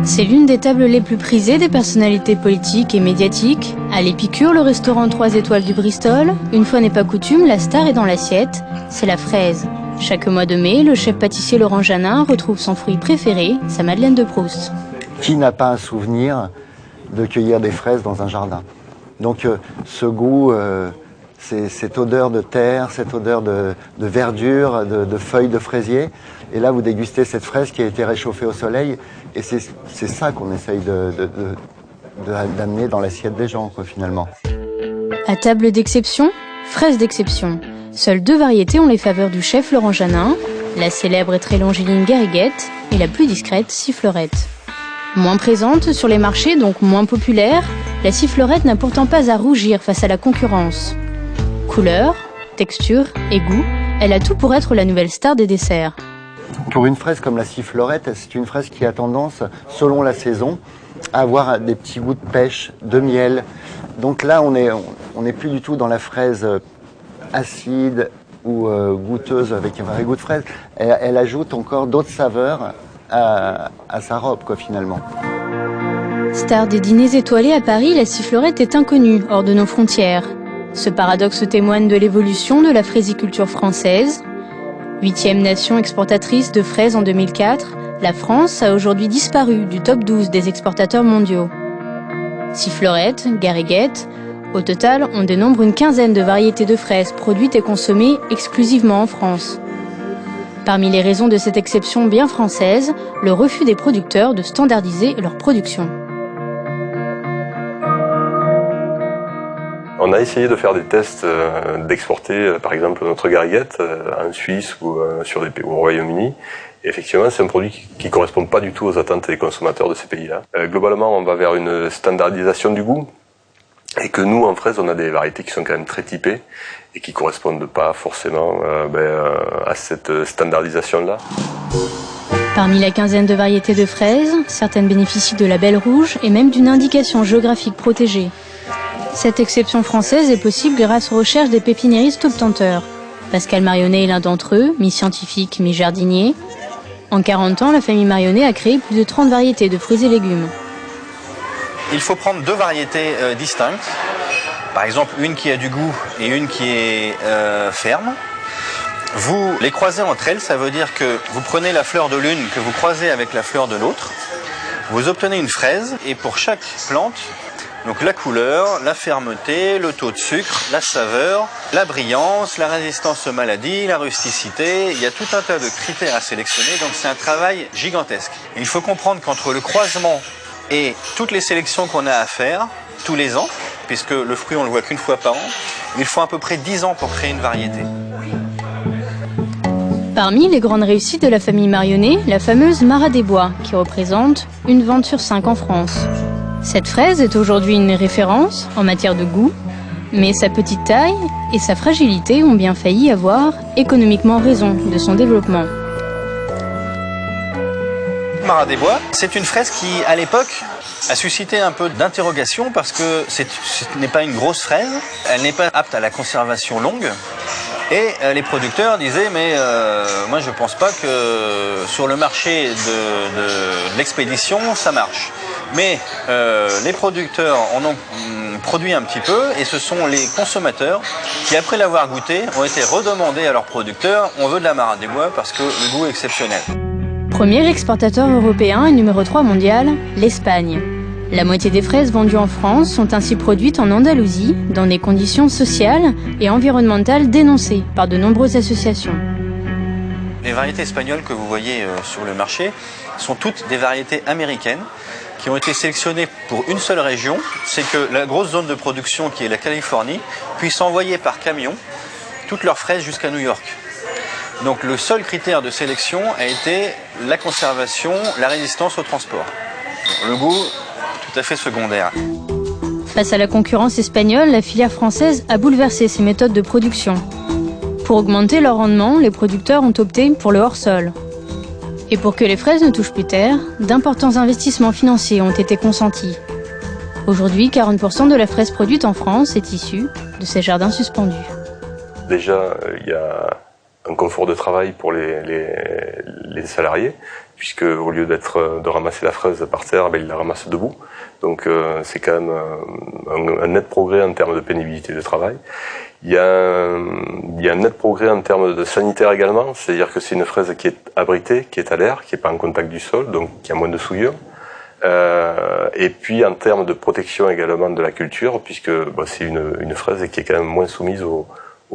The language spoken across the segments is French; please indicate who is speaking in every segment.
Speaker 1: C'est l'une des tables les plus prisées des personnalités politiques et médiatiques. À l'Épicure, le restaurant 3 étoiles du Bristol, une fois n'est pas coutume, la star est dans l'assiette, c'est la fraise. Chaque mois de mai, le chef pâtissier Laurent Janin retrouve son fruit préféré, sa Madeleine de Proust.
Speaker 2: Qui n'a pas un souvenir de cueillir des fraises dans un jardin? Donc ce goût, cette odeur de terre, cette odeur de verdure, de feuilles de fraisier. Et là, vous dégustez cette fraise qui a été réchauffée au soleil. Et c'est ça qu'on essaye d'amener dans l'assiette des gens, quoi, finalement.
Speaker 1: À table d'exception, fraise d'exception. Seules 2 variétés ont les faveurs du chef Laurent Janin, la célèbre et très longiligne Gariguette et la plus discrète Sifflorette. Moins présente sur les marchés, donc moins populaire, la Sifflorette n'a pourtant pas à rougir face à la concurrence. Couleur, texture et goût, elle a tout pour être la nouvelle star des desserts.
Speaker 2: Pour une fraise comme la Sifflorette, c'est une fraise qui a tendance, selon la saison, à avoir des petits goûts de pêche, de miel. Donc là, on n'est plus du tout dans la fraise acide ou goûteuse avec un vrai goût de fraise. Elle ajoute encore d'autres saveurs à sa robe, quoi, finalement.
Speaker 1: Star des dîners étoilés à Paris, la Sifflorette est inconnue hors de nos frontières. Ce paradoxe témoigne de l'évolution de la fraisiculture française. 8e nation exportatrice de fraises en 2004, la France a aujourd'hui disparu du top 12 des exportateurs mondiaux. Sifflorette, Gariguette, au total, on dénombre une quinzaine de variétés de fraises produites et consommées exclusivement en France. Parmi les raisons de cette exception bien française, le refus des producteurs de standardiser leur production.
Speaker 3: On a essayé de faire des tests d'exporter, par exemple, notre Gariguette en Suisse ou au Royaume-Uni. Et effectivement, c'est un produit qui ne correspond pas du tout aux attentes des consommateurs de ces pays-là. Globalement, on va vers une standardisation du goût. Et que nous, en fraise, on a des variétés qui sont quand même très typées et qui ne correspondent pas forcément à cette standardisation-là.
Speaker 1: Parmi la quinzaine de variétés de fraises, certaines bénéficient de label rouge et même d'une indication géographique protégée. Cette exception française est possible grâce aux recherches des pépiniéristes obtenteurs. Pascal Marionnet est l'un d'entre eux, mi-scientifique, mi-jardinier. En 40 ans, la famille Marionnet a créé plus de 30 variétés de fruits et légumes.
Speaker 4: Il faut prendre 2 variétés distinctes. Par exemple, une qui a du goût et une qui est ferme. Vous les croisez entre elles, ça veut dire que vous prenez la fleur de l'une que vous croisez avec la fleur de l'autre. Vous obtenez une fraise et pour chaque plante, donc la couleur, la fermeté, le taux de sucre, la saveur, la brillance, la résistance aux maladies, la rusticité, il y a tout un tas de critères à sélectionner, donc c'est un travail gigantesque. Et il faut comprendre qu'entre le croisement et toutes les sélections qu'on a à faire tous les ans, puisque le fruit on le voit qu'une fois par an, il faut à peu près 10 ans pour créer une variété.
Speaker 1: Parmi les grandes réussites de la famille Marionnet, la fameuse Marat des Bois, qui représente une vente sur 5 en France. Cette fraise est aujourd'hui une référence en matière de goût, mais sa petite taille et sa fragilité ont bien failli avoir économiquement raison de son développement.
Speaker 4: Marat des Bois, c'est une fraise qui, à l'époque, a suscité un peu d'interrogation parce que ce n'est pas une grosse fraise, elle n'est pas apte à la conservation longue. Et les producteurs disaient mais moi je pense pas que sur le marché de l'expédition ça marche. Mais les producteurs en ont produit un petit peu et ce sont les consommateurs qui après l'avoir goûté ont été redemandés à leurs producteurs on veut de la Marat des Bois parce que le goût est exceptionnel.
Speaker 1: Premier exportateur européen et numéro 3 mondial, l'Espagne. La moitié des fraises vendues en France sont ainsi produites en Andalousie, dans des conditions sociales et environnementales dénoncées par de nombreuses associations.
Speaker 4: Les variétés espagnoles que vous voyez sur le marché sont toutes des variétés américaines qui ont été sélectionnées pour une seule région, c'est que la grosse zone de production qui est la Californie puisse envoyer par camion toutes leurs fraises jusqu'à New York. Donc le seul critère de sélection a été la conservation, la résistance au transport. Le goût, tout à fait secondaire.
Speaker 1: Face à la concurrence espagnole, la filière française a bouleversé ses méthodes de production. Pour augmenter leur rendement, les producteurs ont opté pour le hors-sol. Et pour que les fraises ne touchent plus terre, d'importants investissements financiers ont été consentis. Aujourd'hui, 40% de la fraise produite en France est issue de ces jardins suspendus.
Speaker 3: Déjà, il y a un confort de travail pour les salariés, puisque au lieu de ramasser la fraise par terre, ben, ils la ramassent debout. Donc c'est quand même un net progrès en termes de pénibilité de travail. Il y a un net progrès en termes de sanitaire également, c'est-à-dire que c'est une fraise qui est abritée, qui est à l'air, qui n'est pas en contact du sol, donc qui a moins de souillure. Et puis en termes de protection également de la culture, puisque c'est une fraise qui est quand même moins soumise aux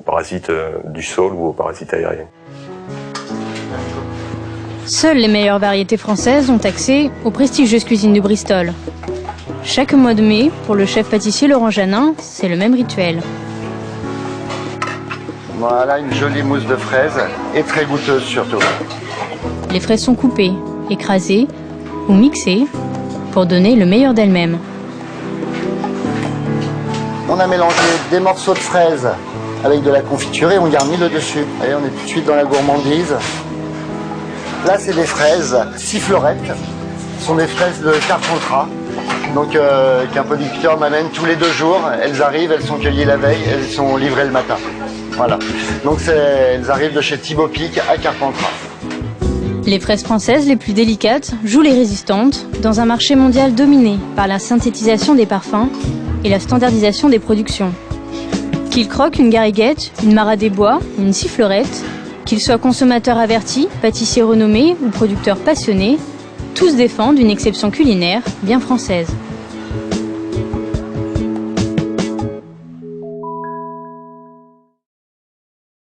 Speaker 3: parasites du sol ou aux parasites aériens.
Speaker 1: Seules les meilleures variétés françaises ont accès aux prestigieuses cuisines de Bristol. Chaque mois de mai, pour le chef pâtissier Laurent Janin, c'est le même rituel.
Speaker 2: Voilà, une jolie mousse de fraises et très goûteuse surtout.
Speaker 1: Les fraises sont coupées, écrasées ou mixées pour donner le meilleur d'elles-mêmes.
Speaker 2: On a mélangé des morceaux de fraises avec de la confiture et on garnit le dessus. Allez, on est tout de suite dans la gourmandise. Là, c'est des fraises sifflorettes. Ce sont des fraises de Carpentras, donc qu'un producteur m'amène tous les 2 jours. Elles arrivent, elles sont cueillies la veille, elles sont livrées le matin. Voilà. Donc elles arrivent de chez Thibaut Pic à Carpentras.
Speaker 1: Les fraises françaises les plus délicates jouent les résistantes dans un marché mondial dominé par la synthétisation des parfums et la standardisation des productions. Qu'ils croquent une gariguette, une mare à des bois, une sifflorette, qu'ils soient consommateurs avertis, pâtissiers renommés ou producteurs passionnés, tous défendent une exception culinaire bien française.